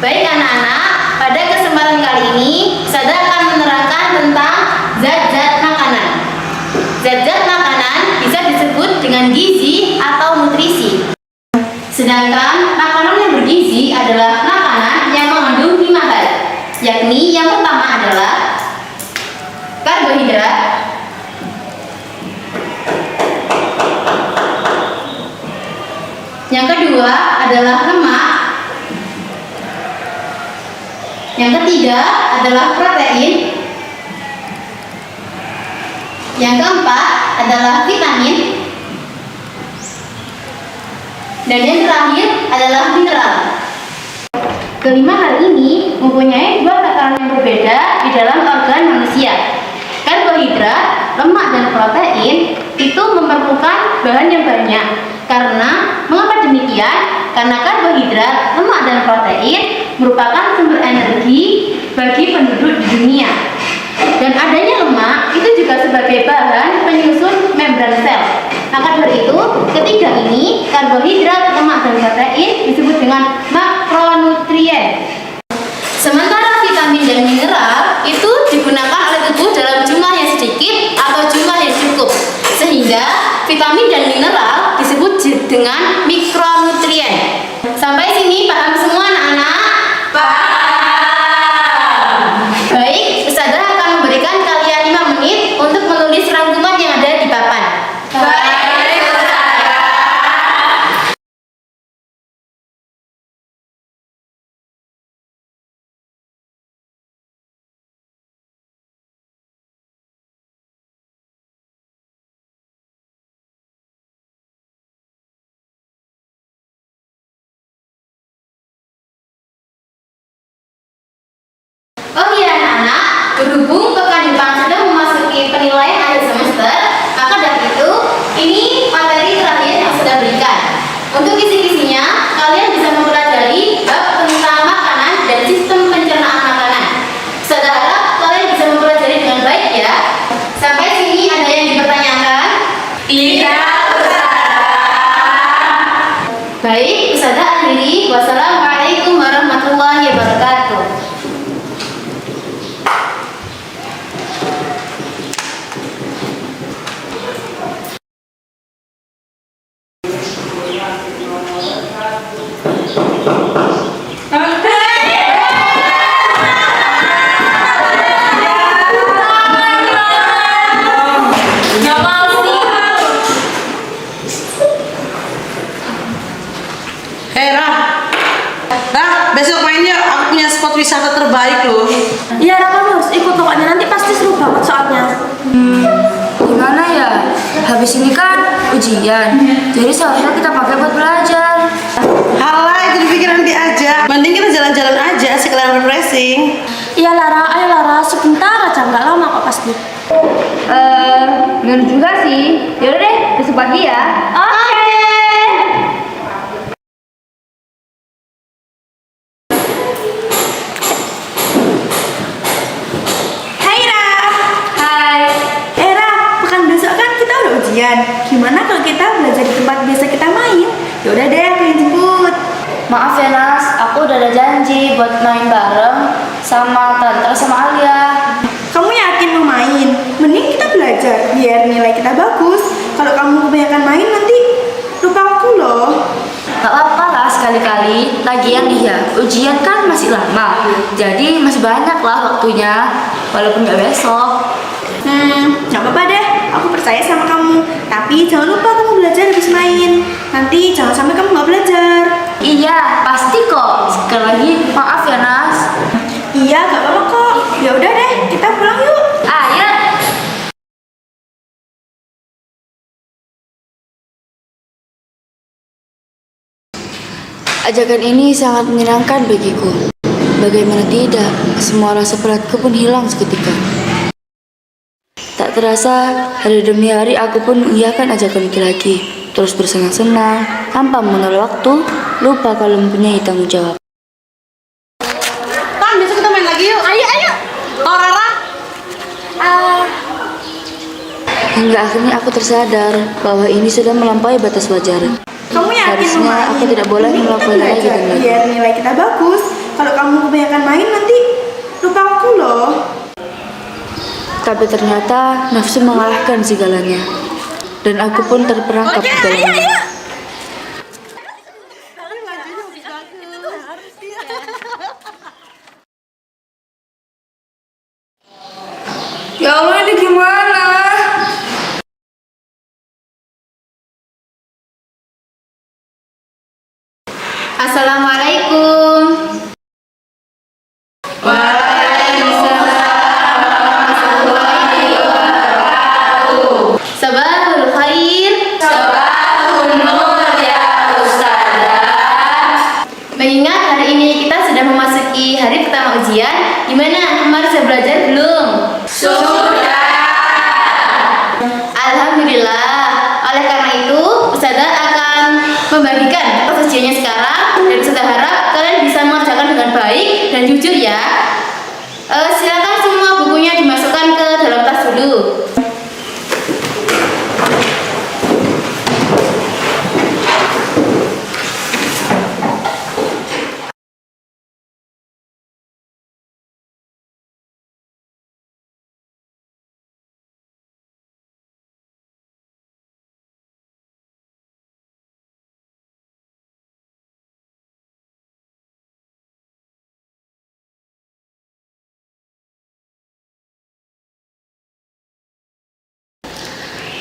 Baik anak-anak, pada kesempatan kali ini saya akan menerangkan tentang zat-zat makanan. Zat-zat makanan bisa disebut dengan gizi atau nutrisi. Sedangkan makanan yang bergizi adalah makanan yang mengandung 5 hal, yakni yang pertama adalah karbohidrat, yang kedua adalah lemak, yang ketiga adalah protein, yang keempat adalah vitamin, dan yang terakhir adalah mineral. Kelima hal ini mempunyai 2 takaran yang berbeda di dalam organ manusia. Karbohidrat, lemak, dan protein itu memerlukan bahan yang banyak. Karena mengapa demikian? Karena karbohidrat, lemak, dan protein merupakan sumber energi bagi penduduk di dunia. Dan adanya lemak itu juga sebagai bahan penyusun membran sel. Maka dari itu, ketiga ini, karbohidrat, lemak, dan protein disebut dengan makronutrien. Sementara vitamin dan mineral itu digunakan oleh tubuh dalam jumlah yang sedikit atau jumlah yang cukup. Sehingga vitamin dan mineral disebut dengan mikronutrien. Sampai sini paham semua anak-anak? Paham. Baik, Ustazah akan memberikan kalian 5 menit untuk menulis rangkuman yang ada di papan. Baik. Oh iya anak-anak, berhubung pekan depan sudah memasuki penilaian akhir semester, maka dari itu ini materi terakhir yang sudah berikan. Untuk kisi-kisinya, kalian bisa mempelajari bab tentang makanan dan sistem pencernaan makanan. Saya harap kalian bisa mempelajari dengan baik ya. Sampai sini ada yang dipertanyakan? Tidak, Ustazah. Baik, Ustazah akhiri. Wassalamualaikum warahmatullahi wabarakatuh. Besok main yuk, aku punya spot wisata terbaik loh. Iya, kamu harus ikut pokoknya, nanti pasti seru banget soalnya. Gimana ya? Habis ini kan ujian, jadi seharusnya kita pakai buat belajar. Halah, itu dipikir nanti aja. Mending kita jalan-jalan aja, sekalian refreshing. Iya Lara, ayo Lara, sebentar aja, nggak lama kok pasti. Bener juga sih. Yaudah deh, besok pagi ya. Oke. Gimana kalau kita belajar di tempat biasa kita main? Yaudah deh, aku yang jemput. Maaf ya Nas, aku udah ada janji buat main bareng sama Tante sama Alia. Kamu yakin mau main? Mending kita belajar biar nilai kita bagus. Kalau kamu kebanyakan main nanti lupa aku loh. Gak apa-apa lah sekali-kali. Lagian iya, ujian kan masih lama, jadi masih banyak lah waktunya, walaupun gak besok. Gak apa-apa deh, aku percaya sama kamu. Tapi jangan lupa kamu belajar habis main. Nanti jangan sampai kamu gak belajar. Iya, pasti kok. Sekali lagi, maaf ya Nas. Iya, gak apa-apa kok. Ya udah deh, kita pulang yuk. Ayo. Ajakan ini sangat menyenangkan bagiku. Bagaimana tidak, semua rasa beratku pun hilang seketika. Tak terasa, hari demi hari aku pun mengiyakan ajakan itu lagi. Terus bersenang-senang, tanpa mengenal waktu, lupa kalau mempunyai tanggung jawab. Tan, besok kita main lagi yuk. Ayo. Oh, Rara. Hingga akhirnya aku tersadar bahwa ini sudah melampaui batas wajar. Kamu yakin mau Harusnya main? aku tidak boleh Mending kita melakukan lagi belajar dan lagi. biar nilai kita bagus. Kalau kamu kebanyakan main nanti lupa aku loh. Tapi ternyata nafsu mengalahkan segalanya. Dan aku pun terperangkap di dalamnya. Ya Allah, ini gimana? Assalamualaikum. Sabahul khair. Sabahul nur ya Ustazah. Mengingat hari ini kita sudah memasuki hari pertama ujian, gimana? Kemarin sudah belajar belum? Sudah. Alhamdulillah. Oleh karena itu, Ustazah akan membagikan kertas ujiannya sekarang dan Ustazah harap kalian bisa mengerjakan dengan baik dan jujur ya. Silakan semua bukunya dimasukkan ke dalam tas dulu.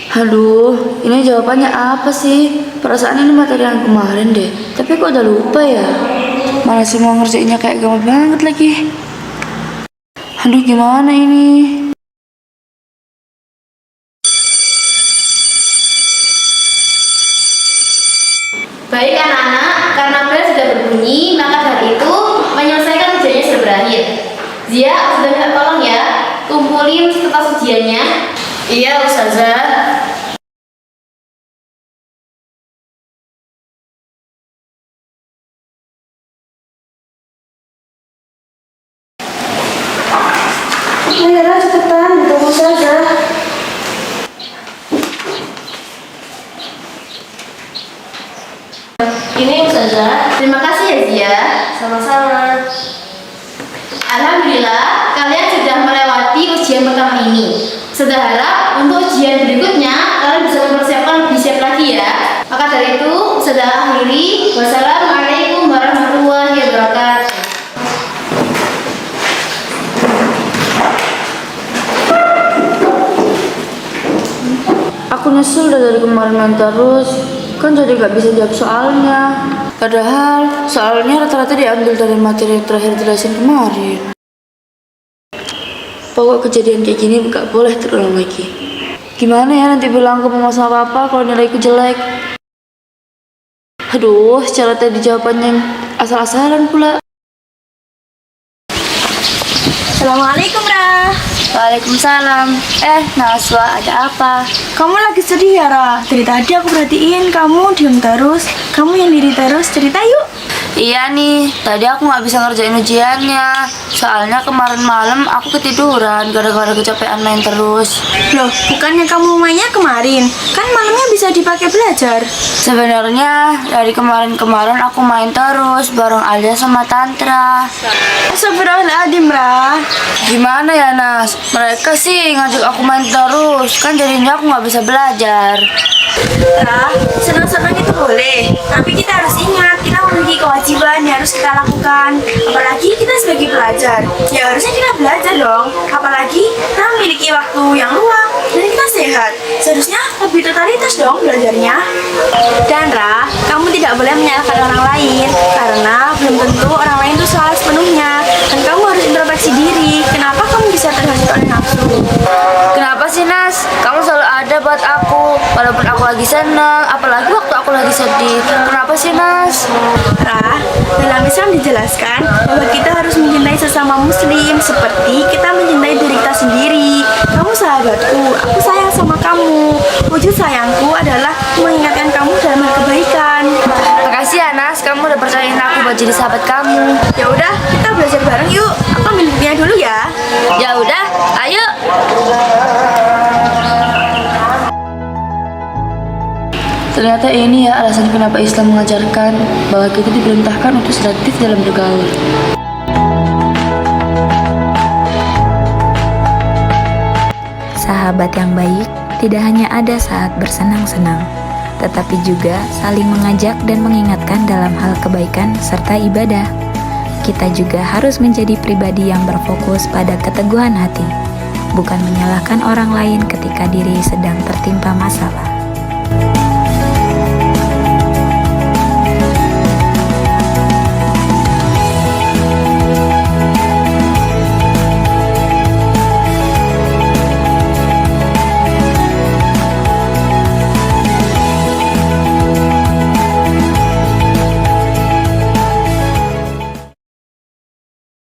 Aduh, ini jawabannya apa sih? Perasaan ini materi yang kemarin deh. Tapi kok udah lupa ya? Mana sih mau ngerjainnya kayak gampang banget lagi. Aduh, gimana ini? Baik anak-anak, karena bel sudah berbunyi, maka dari itu menyelesaikan ujiannya sudah berakhir. Zia, sudah minta tolong ya, kumpulin kertas ujiannya. Iya, Ustazah. Ayolah cepetan, ditunggu saja. Ini Ustazah. Terima kasih ya Zia. Sama-sama. Alhamdulillah, kalian sudah melewati ujian pertama ini. Sudah harap untuk ujian berikutnya kalian bisa mempersiapkan lebih siap lagi ya. Maka dari itu, sudah akhiri. Wassalamualaikum warahmatullahi wabarakatuh. Aku nyesel udah dari kemarin main terus. Kan jadi gak bisa jawab soalnya. Padahal soalnya rata-rata diambil dari materi yang terakhir jelasin kemarin. Pokok kejadian kayak gini gak boleh terulang lagi. Gimana ya nanti bilang ke mama sama papa kalau nilaiku jelek? Aduh, secara tadi jawabannya asal-asalan pula. Assalamualaikum, Ra. Waalaikumsalam. Naswa, ada apa? Kamu lagi sedih ya, Ra? Dari tadi aku perhatiin kamu diem terus. Kamu yang diri terus, cerita yuk. Iya nih, tadi aku nggak bisa ngerjain ujiannya. Soalnya kemarin malam aku ketiduran gara-gara kecapean main terus. Loh, bukannya kamu mainnya kemarin? Kan malamnya bisa dipakai belajar. Sebenarnya dari kemarin-kemarin aku main terus bareng Alia sama Tantra. Astagfirullahaladzim, Ra. Gimana ya Nas? Mereka sih ngajak aku main terus, kan jadinya aku nggak bisa belajar. Ra, senang-senang itu boleh. Tapi kita harus ingat, kita memiliki kewajiban yang harus kita lakukan. Apalagi kita sebagai pelajar, ya harusnya kita belajar dong. Apalagi kita memiliki waktu yang luang dan kita sehat. Seharusnya lebih totalitas dong belajarnya. Dan Ra, kamu tidak boleh menyalahkan orang lain karena belum tentu orang lain itu salah sepenuhnya. Dan kamu harus introspeksi diri. Kenapa kamu bisa terhanyut oleh nafsu? Kenapa sih Nas? Kamu selalu ada buat aku, walaupun aku lagi senang, apalagi waktu aku lagi sedih. Kenapa sih Nas? Ra, dalam Islam dijelaskan bahwa kita harus mencintai sesama muslim seperti kita mencintai diri kita sendiri. Kamu sahabatku, aku sayang sama kamu. Wujud sayangku adalah mengingatkan kamu dalam hal kebaikan. Makasih ya Nas, kamu udah percayain aku buat jadi sahabat kamu. Ya udah, kita belajar bareng yuk. Aku ambil bukunya dulu ya. Ya udah, ayo. Ternyata ini ya alasan kenapa Islam mengajarkan bahwa kita diperintahkan untuk selektif dalam bergaul. Sahabat yang baik tidak hanya ada saat bersenang-senang, tetapi juga saling mengajak dan mengingatkan dalam hal kebaikan serta ibadah. Kita juga harus menjadi pribadi yang berfokus pada keteguhan hati, bukan menyalahkan orang lain ketika diri sedang tertimpa masalah.